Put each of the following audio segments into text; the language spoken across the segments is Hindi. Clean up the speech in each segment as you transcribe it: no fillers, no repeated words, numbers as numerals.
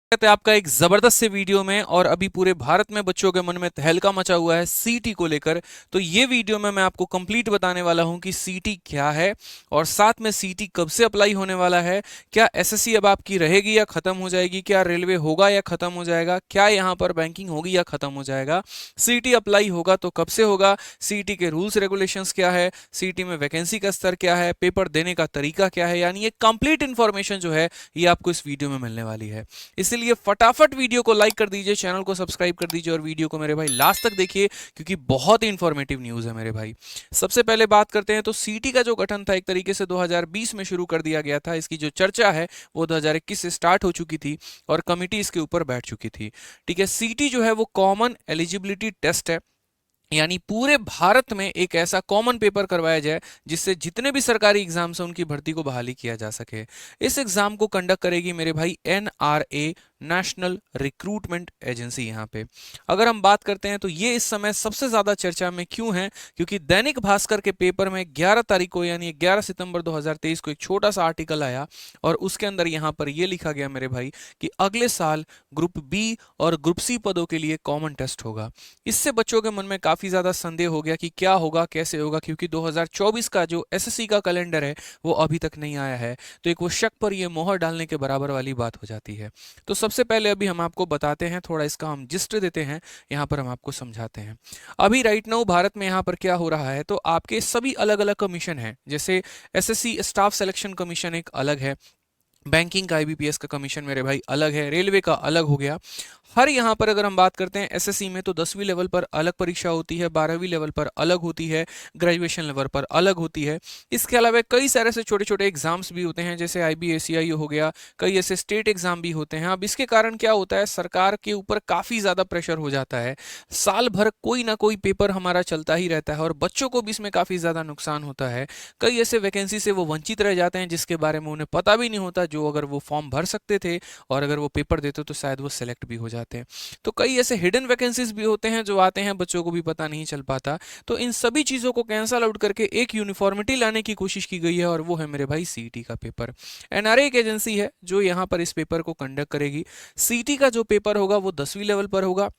स्वागत है आपका एक जबरदस्त से वीडियो में। और अभी पूरे भारत में बच्चों के मन में तहलका मचा हुआ है सीटी को लेकर। तो ये वीडियो में मैं आपको कंप्लीट बताने वाला हूं कि सीटी क्या है और साथ में सीटी कब से अप्लाई होने वाला है, क्या एसएससी अब आपकी रहेगी या खत्म हो जाएगी, क्या रेलवे होगा या खत्म हो जाएगा, क्या यहाँ पर बैंकिंग होगी या खत्म हो जाएगा, सीटी अप्लाई होगा तो कब से होगा, सीटी के रूल्स रेगुलेशंस क्या है, सीटी में वैकेंसी का स्तर क्या है, पेपर देने का तरीका क्या है, यानी ये कंप्लीट इंफॉर्मेशन जो है ये आपको इस वीडियो में मिलने वाली है। इसलिए फटाफट वीडियो को लाइक कर दीजिए, चैनल को सब्सक्राइब कर दीजिए और वीडियो को मेरे भाई लास्ट तक देखिए क्योंकि बहुत ही इंफॉर्मेटिव न्यूज है मेरे भाई। सबसे पहले बात करते हैं तो सीटी का जो गठन था एक तरीके से 2020 में शुरू कर दिया गया था। इसकी जो चर्चा है वो 2021 से स्टार्ट हो चुकी थी और कमिटी इसके ऊपर बैठ चुकी थी। ठीक है, सीटी जो है वो कॉमन एलिजिबिलिटी टेस्ट है, यानी पूरे भारत में एक ऐसा कॉमन पेपर करवाया जाए जिससे जितने भी सरकारी एग्जाम्स हैं उनकी भर्ती को बहाली किया जा सके। इस एग्जाम को कंडक्ट करेगी मेरे भाई एनआरए, नेशनल रिक्रूटमेंट एजेंसी। यहाँ पे अगर हम बात करते हैं तो ये इस समय सबसे ज्यादा चर्चा में क्यों है, क्योंकि दैनिक भास्कर के पेपर में 11 तारीख को यानी 11 सितंबर 2023 को एक छोटा सा आर्टिकल आया और उसके अंदर यहाँ पर यह लिखा गया मेरे भाई कि अगले साल ग्रुप बी और ग्रुप सी पदों के लिए कॉमन टेस्ट होगा। इससे बच्चों के मन में काफी ज्यादा संदेह हो गया कि क्या होगा, कैसे होगा, क्योंकि 2024 का जो एसएससी का कैलेंडर है वो अभी तक नहीं आया है। तो एक वो शक पर ये मोहर डालने के बराबर वाली बात हो जाती है। तो सबसे पहले अभी हम आपको बताते हैं, थोड़ा इसका हम जिस्ट देते हैं, यहाँ पर हम आपको समझाते हैं। अभी राइट नाउ भारत में यहाँ पर क्या हो रहा है, तो आपके सभी अलग अलग कमीशन हैं। जैसे एसएससी स्टाफ सिलेक्शन कमीशन एक अलग है, बैंकिंग का आईबीपीएस का कमीशन मेरे भाई अलग है, रेलवे का अलग हो गया। हर यहाँ पर अगर हम बात करते हैं एसएससी में तो 10वीं लेवल पर अलग परीक्षा होती है, 12वीं लेवल पर अलग होती है, ग्रेजुएशन लेवल पर अलग होती है। इसके अलावा कई सारे से छोटे छोटे एग्जाम्स भी होते हैं, जैसे आईबीएससीआई हो गया, कई ऐसे स्टेट एग्जाम भी होते हैं। अब इसके कारण क्या होता है, सरकार के ऊपर काफ़ी ज़्यादा प्रेशर हो जाता है। साल भर कोई ना कोई पेपर हमारा चलता ही रहता है और बच्चों को भी इसमें काफ़ी ज़्यादा नुकसान होता है। कई ऐसे वैकेंसी से वो वंचित रह जाते हैं जिसके बारे में उन्हें पता भी नहीं होता, जो अगर वो फॉर्म भर सकते थे और अगर वो पेपर देते तो शायद वो सेलेक्ट भी हो जाते हैं। तो कई ऐसे हिडन वैकेंसीज भी होते हैं जो आते हैं, बच्चों को भी पता नहीं चल पाता। तो इन सभी चीज़ों को कैंसल आउट करके एक यूनिफॉर्मिटी लाने की कोशिश की गई है और वो है मेरे भाई सीटी का पेपर। एनआरए एक एजेंसी है जो यहाँ पर इस पेपर को कंडक्ट करेगी। सीटी का जो पेपर होगा वो 10वीं लेवल पर होगा,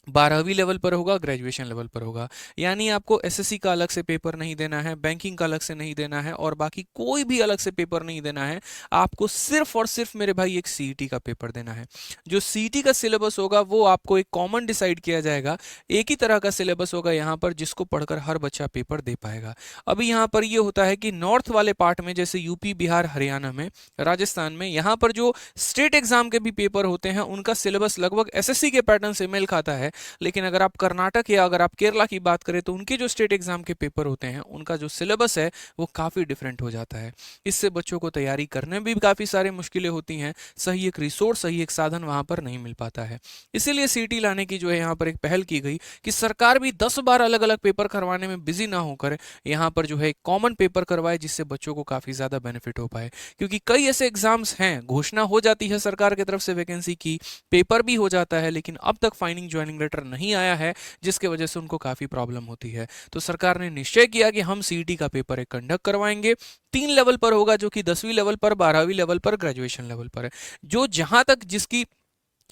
12वीं लेवल पर होगा, ग्रेजुएशन लेवल पर होगा। यानी आपको एसएससी का अलग से पेपर नहीं देना है, बैंकिंग का अलग से नहीं देना है और बाकी कोई भी अलग से पेपर नहीं देना है। आपको सिर्फ और सिर्फ मेरे भाई एक सीईटी का पेपर देना है। जो सीईटी का सिलेबस होगा वो आपको एक कॉमन डिसाइड किया जाएगा, एक ही तरह का सिलेबस होगा यहाँ पर जिसको पढ़कर हर बच्चा पेपर दे पाएगा। अभी यहाँ पर ये होता है कि नॉर्थ वाले पार्ट में जैसे यूपी, बिहार, हरियाणा में, राजस्थान में, यहाँ पर जो स्टेट एग्जाम के भी पेपर होते हैं उनका सिलेबस लगभग एसएससी के पैटर्न से मेल खाता है। लेकिन अगर आप कर्नाटक या अगर आप केरला की बात करें तो उनके जो स्टेट एग्जाम के पेपर होते हैं उनका जो सिलेबस है वो काफ़ी डिफरेंट हो जाता है। इससे बच्चों को तैयारी करने में भी काफ़ी सारी मुश्किलें होती हैं, सही एक रिसोर्स, सही एक साधन वहाँ पर नहीं मिल पाता है। इसीलिए सीटी लाने की जो है यहाँ पर एक पहल की गई कि सरकार भी 10 बार अलग अलग पेपर करवाने में बिजी ना होकर यहाँ पर जो है कॉमन पेपर करवाए जिससे बच्चों को काफ़ी ज़्यादा बेनिफिट हो पाए। क्योंकि कई ऐसे एग्जाम्स हैं, घोषणा हो जाती है सरकार की तरफ से वैकेंसी की, पेपर भी हो जाता है, लेकिन अब तक फाइनिंग ज्वाइनिंग लेटर नहीं आया है जिसके वजह से उनको काफ़ी प्रॉब्लम होती है। तो सरकार ने निश्चय किया कि हम सीईटी का पेपर एक कंडक्ट करवाएंगे। 3 लेवल पर होगा जो कि 10वीं लेवल पर, 12वीं लेवल पर, ग्रेजुएशन लेवल पर है। जो जहां तक जिसकी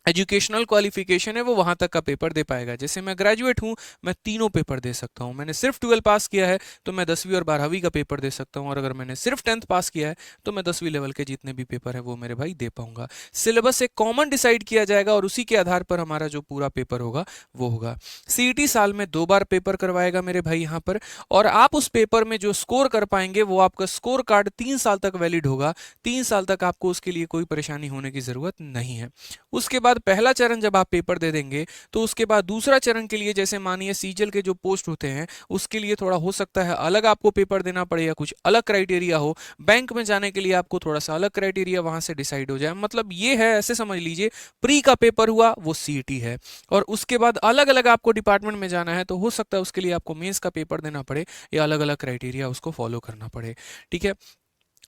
एजुकेशनल क्वालिफिकेशन है वो वहां तक का पेपर दे पाएगा। जैसे मैं ग्रेजुएट हूं, मैं तीनों पेपर दे सकता हूं। मैंने सिर्फ 12 पास किया है तो मैं 10वीं और 12वीं का पेपर दे सकता हूं, और अगर मैंने सिर्फ 10th पास किया है तो मैं 10वीं लेवल के जितने भी पेपर है वो मेरे भाई दे पाऊंगा। सिलेबस एक कॉमन डिसाइड किया जाएगा और उसी के आधार पर हमारा जो पूरा पेपर होगा वो होगा। सीईटी साल में 2 बार पेपर करवाएगा मेरे भाई यहाँ पर, और आप उस पेपर में जो स्कोर कर पाएंगे वो आपका स्कोर कार्ड 3 साल तक वैलिड होगा। 3 साल तक आपको उसके लिए कोई परेशानी होने की जरूरत नहीं है। उसके बाद पहला चरण जब आप पेपर दे देंगे तो उसके बाद दूसरा चरण के लिए, जैसे मानिए सीजीएल के जो पोस्ट होते हैं उसके लिए थोड़ा हो सकता है अलग आपको पेपर देना पड़े या कुछ अलग क्राइटेरिया हो। बैंक में जाने के लिए आपको थोड़ा सा अलग क्राइटेरिया वहां से डिसाइड हो जाए। मतलब ये है, ऐसे समझ लीजिए, प्री का पेपर हुआ वो सीईटी है, और उसके बाद अलग अलग आपको डिपार्टमेंट में जाना है तो हो सकता है उसके लिए आपको मेंस का पेपर देना पड़े या अलग अलग क्राइटेरिया उसको फॉलो करना पड़े। ठीक है,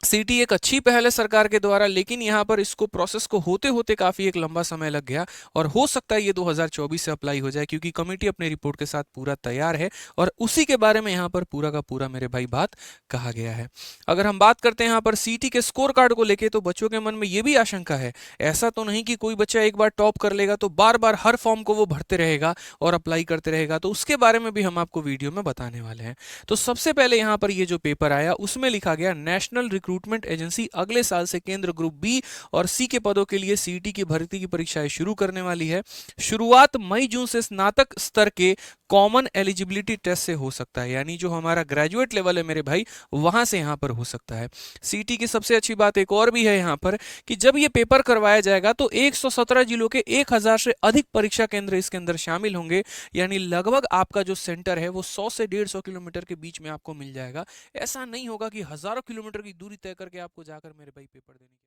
सीटी एक अच्छी पहल है सरकार के द्वारा, लेकिन यहाँ पर इसको प्रोसेस को होते होते काफी एक लंबा समय लग गया और हो सकता है ये 2024 से अप्लाई हो जाए, क्योंकि कमेटी अपनी रिपोर्ट के साथ पूरा तैयार है और उसी के बारे में यहाँ पर पूरा का पूरा मेरे भाई बात कहा गया है। अगर हम बात करते हैं यहाँ पर सीटी के स्कोर कार्ड को लेके, तो बच्चों के मन में ये भी आशंका है, ऐसा तो नहीं कि कोई बच्चा एक बार टॉप कर लेगा तो बार बार हर फॉर्म को वो भरते रहेगा और अप्लाई करते रहेगा, तो उसके बारे में भी हम आपको वीडियो में बताने वाले हैं। तो सबसे पहले यहाँ पर ये जो पेपर आया उसमें लिखा गया, नेशनल रिक्रूटमेंट एजेंसी अगले साल से केंद्र ग्रुप बी और सी के पदों के लिए सीटी की भर्ती की परीक्षाएं शुरू करने वाली है। शुरुआत मई जून से स्नातक स्तर के कॉमन एलिजिबिलिटी टेस्ट से हो सकता है, यानी जो हमारा ग्रेजुएट लेवल है मेरे भाई, वहां से यहाँ पर हो सकता है। सीटी की सबसे अच्छी बात एक और भी है यहाँ पर कि जब ये पेपर करवाया जाएगा तो 117 जिलों के 1000 से अधिक परीक्षा केंद्र इसके अंदर शामिल होंगे, यानी लगभग आपका जो सेंटर है वो 100 से 150 किलोमीटर के बीच में आपको मिल जाएगा। ऐसा नहीं होगा कि हजारों किलोमीटर की दूरी तय करके आपको जाकर मेरे भाई पेपर देने की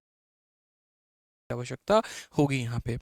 आवश्यकता होगी यहाँ पे।